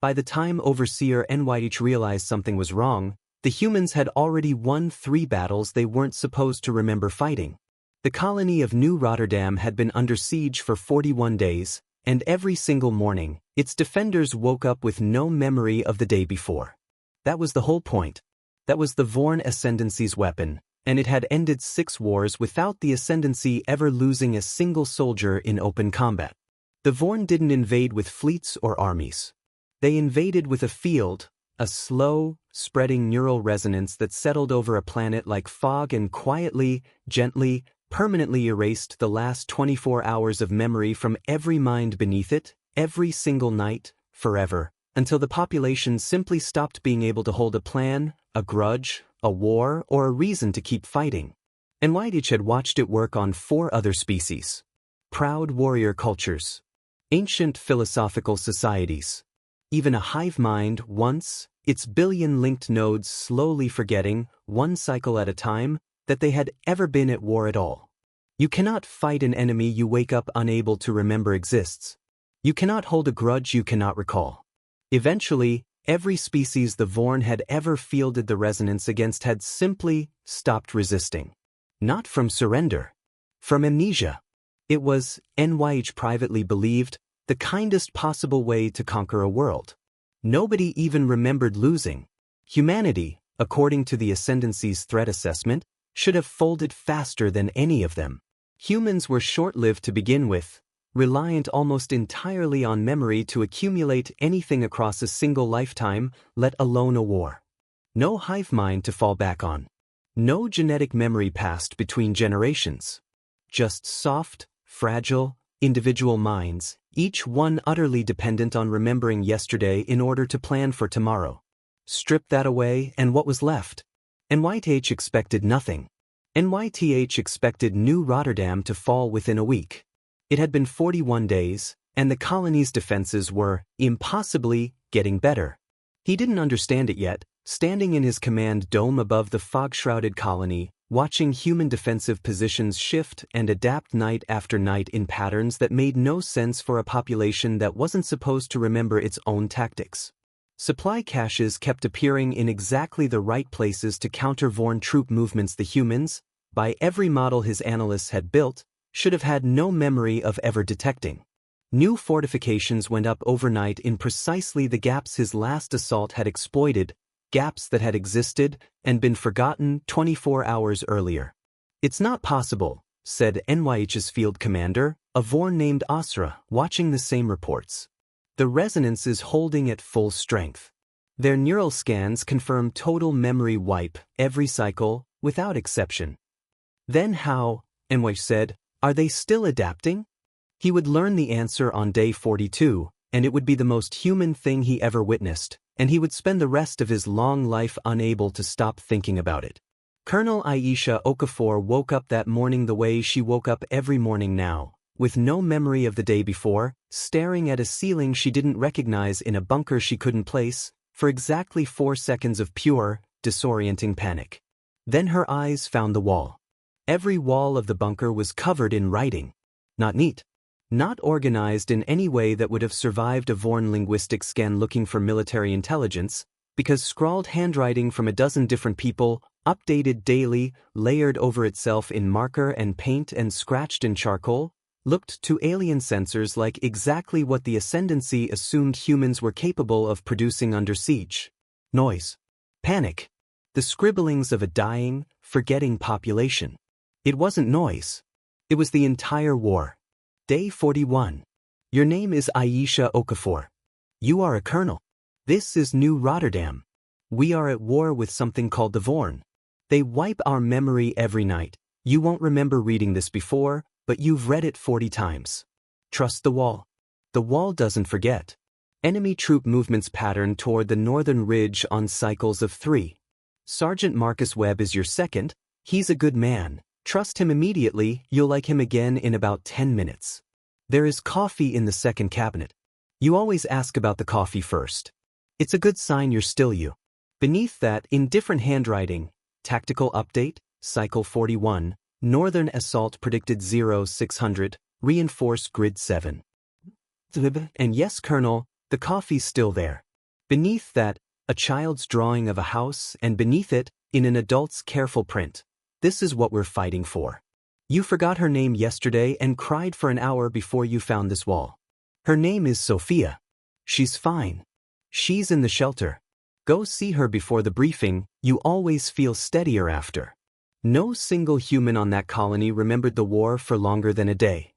By the time Overseer NYH realized something was wrong, the humans had already won 3 battles they weren't supposed to remember fighting. The colony of New Rotterdam had been under siege for 41 days, and every single morning, its defenders woke up with no memory of the day before. That was the whole point. That was the Vorn Ascendancy's weapon, and it had ended 6 wars without the Ascendancy ever losing a single soldier in open combat. The Vorn didn't invade with fleets or armies. They invaded with a field, a slow, spreading neural resonance that settled over a planet like fog and quietly, gently, permanently erased the last 24 hours of memory from every mind beneath it, every single night, forever, until the population simply stopped being able to hold a plan, a grudge, a war, or a reason to keep fighting. And Whiteich had watched it work on 4 other species. Proud warrior cultures. Ancient philosophical societies. Even a hive mind once, its billion-linked nodes slowly forgetting, one cycle at a time, that they had ever been at war at all. You cannot fight an enemy you wake up unable to remember exists. You cannot hold a grudge you cannot recall. Eventually, every species the Vorn had ever fielded the resonance against had simply stopped resisting. Not from surrender. From amnesia. It was, NYH privately believed, the kindest possible way to conquer a world. Nobody even remembered losing. Humanity, according to the Ascendancy's threat assessment, should have folded faster than any of them. Humans were short-lived to begin with, reliant almost entirely on memory to accumulate anything across a single lifetime, let alone a war. No hive mind to fall back on. No genetic memory passed between generations. Just soft, fragile, individual minds, each one utterly dependent on remembering yesterday in order to plan for tomorrow. Strip that away, and what was left? NYTH expected nothing. NYTH expected New Rotterdam to fall within a week. It had been 41 days, and the colony's defenses were, impossibly, getting better. He didn't understand it yet, standing in his command dome above the fog-shrouded colony, watching human defensive positions shift and adapt night after night in patterns that made no sense for a population that wasn't supposed to remember its own tactics. Supply caches kept appearing in exactly the right places to counter Vorn troop movements. The humans, by every model his analysts had built, should have had no memory of ever detecting. New fortifications went up overnight in precisely the gaps his last assault had exploited, gaps that had existed and been forgotten 24 hours earlier. "It's not possible," said NYH's field commander, a Vorn named Asra, watching the same reports. "The resonance is holding at full strength. Their neural scans confirm total memory wipe every cycle, without exception." "Then how," NYH said, "are they still adapting?" He would learn the answer on day 42, and it would be the most human thing he ever witnessed, and he would spend the rest of his long life unable to stop thinking about it. Colonel Aisha Okafor woke up that morning the way she woke up every morning now, with no memory of the day before, staring at a ceiling she didn't recognize in a bunker she couldn't place, for exactly 4 seconds of pure, disorienting panic. Then her eyes found the wall. Every wall of the bunker was covered in writing. Not neat. Not organized in any way that would have survived a Vorn linguistic scan looking for military intelligence, because scrawled handwriting from a dozen different people, updated daily, layered over itself in marker and paint and scratched in charcoal, looked to alien sensors like exactly what the Ascendancy assumed humans were capable of producing under siege. Noise. Panic. The scribblings of a dying, forgetting population. It wasn't noise. It was the entire war. Day 41. Your name is Aisha Okafor. You are a colonel. This is New Rotterdam. We are at war with something called the Vorn. They wipe our memory every night. You won't remember reading this before, but you've read it 40 times. Trust the wall. The wall doesn't forget. Enemy troop movements pattern toward the northern ridge on cycles of 3. Sergeant Marcus Webb is your second. He's a good man. Trust him immediately, you'll like him again in about 10 minutes. There is coffee in the second cabinet. You always ask about the coffee first. It's a good sign you're still you. Beneath that, in different handwriting, tactical update, cycle 41, northern assault predicted 0600, reinforce grid 7. And yes, Colonel, the coffee's still there. Beneath that, a child's drawing of a house, and beneath it, in an adult's careful print. This is what we're fighting for. You forgot her name yesterday and cried for an hour before you found this wall. Her name is Sophia. She's fine. She's in the shelter. Go see her before the briefing, you always feel steadier after. No single human on that colony remembered the war for longer than a day.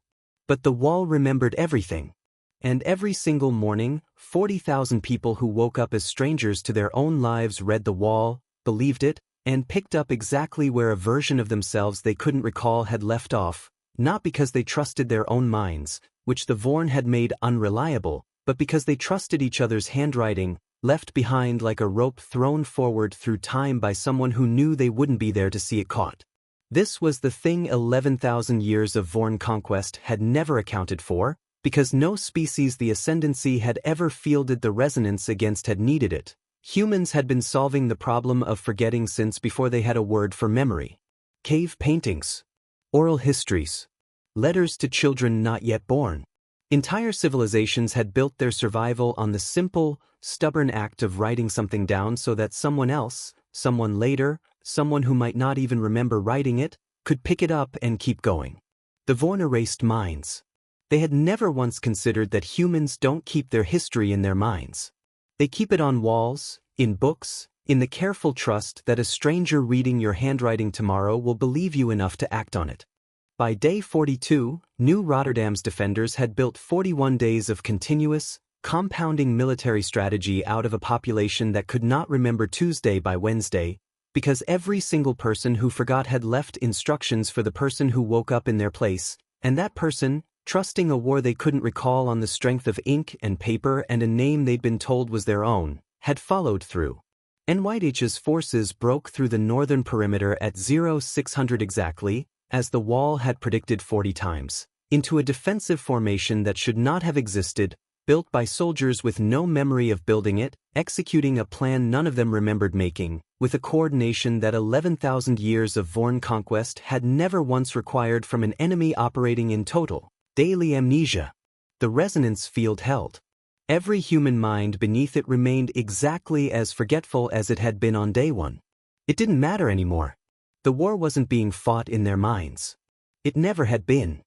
But the wall remembered everything. And every single morning, 40,000 people who woke up as strangers to their own lives read the wall, believed it, and picked up exactly where a version of themselves they couldn't recall had left off, not because they trusted their own minds, which the Vorn had made unreliable, but because they trusted each other's handwriting, left behind like a rope thrown forward through time by someone who knew they wouldn't be there to see it caught. This was the thing 11,000 years of Vorn conquest had never accounted for, because no species the ascendancy had ever fielded the resonance against had needed it. Humans had been solving the problem of forgetting since before they had a word for memory. Cave paintings, oral histories, letters to children not yet born. Entire civilizations had built their survival on the simple, stubborn act of writing something down so that someone else, someone later, someone who might not even remember writing it, could pick it up and keep going. The Vorn erased minds. They had never once considered that humans don't keep their history in their minds. They keep it on walls, in books, in the careful trust that a stranger reading your handwriting tomorrow will believe you enough to act on it. By day 42, New Rotterdam's defenders had built 41 days of continuous, compounding military strategy out of a population that could not remember Tuesday by Wednesday, because every single person who forgot had left instructions for the person who woke up in their place, and that person, trusting a war they couldn't recall on the strength of ink and paper and a name they'd been told was their own, had followed through. NYH's forces broke through the northern perimeter at 0600 exactly, as the wall had predicted 40 times, into a defensive formation that should not have existed, built by soldiers with no memory of building it, executing a plan none of them remembered making, with a coordination that 11,000 years of Vorn conquest had never once required from an enemy operating in total, daily amnesia. The resonance field held. Every human mind beneath it remained exactly as forgetful as it had been on day one. It didn't matter anymore. The war wasn't being fought in their minds. It never had been.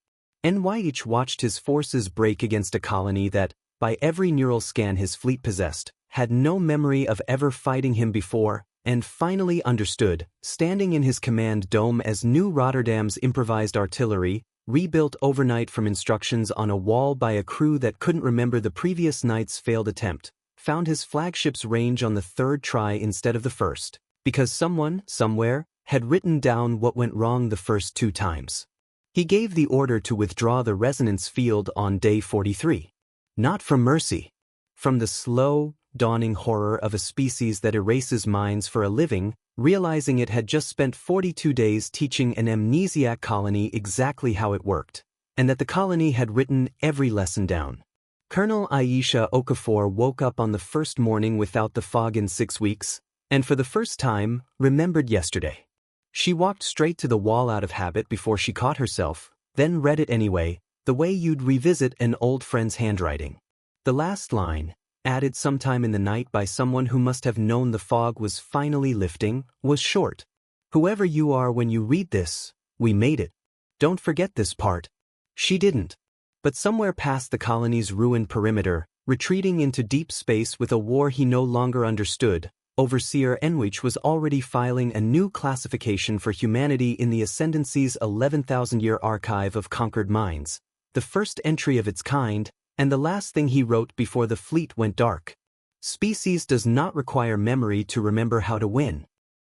NYH watched his forces break against a colony that, by every neural scan his fleet possessed, had no memory of ever fighting him before, and finally understood, standing in his command dome as New Rotterdam's improvised artillery, rebuilt overnight from instructions on a wall by a crew that couldn't remember the previous night's failed attempt, found his flagship's range on the third try instead of the first, because someone, somewhere, had written down what went wrong the first 2 times. He gave the order to withdraw the resonance field on day 43. Not from mercy. From the slow, dawning horror of a species that erases minds for a living, realizing it had just spent 42 days teaching an amnesiac colony exactly how it worked, and that the colony had written every lesson down. Colonel Aisha Okafor woke up on the first morning without the fog in 6 weeks, and for the first time, remembered yesterday. She walked straight to the wall out of habit before she caught herself, then read it anyway, the way you'd revisit an old friend's handwriting. The last line, added sometime in the night by someone who must have known the fog was finally lifting, was short. Whoever you are when you read this, we made it. Don't forget this part. She didn't. But somewhere past the colony's ruined perimeter, retreating into deep space with a war he no longer understood, Overseer Enwich was already filing a new classification for humanity in the Ascendancy's 11,000-year archive of conquered minds, the first entry of its kind, and the last thing he wrote before the fleet went dark. Species does not require memory to remember how to win.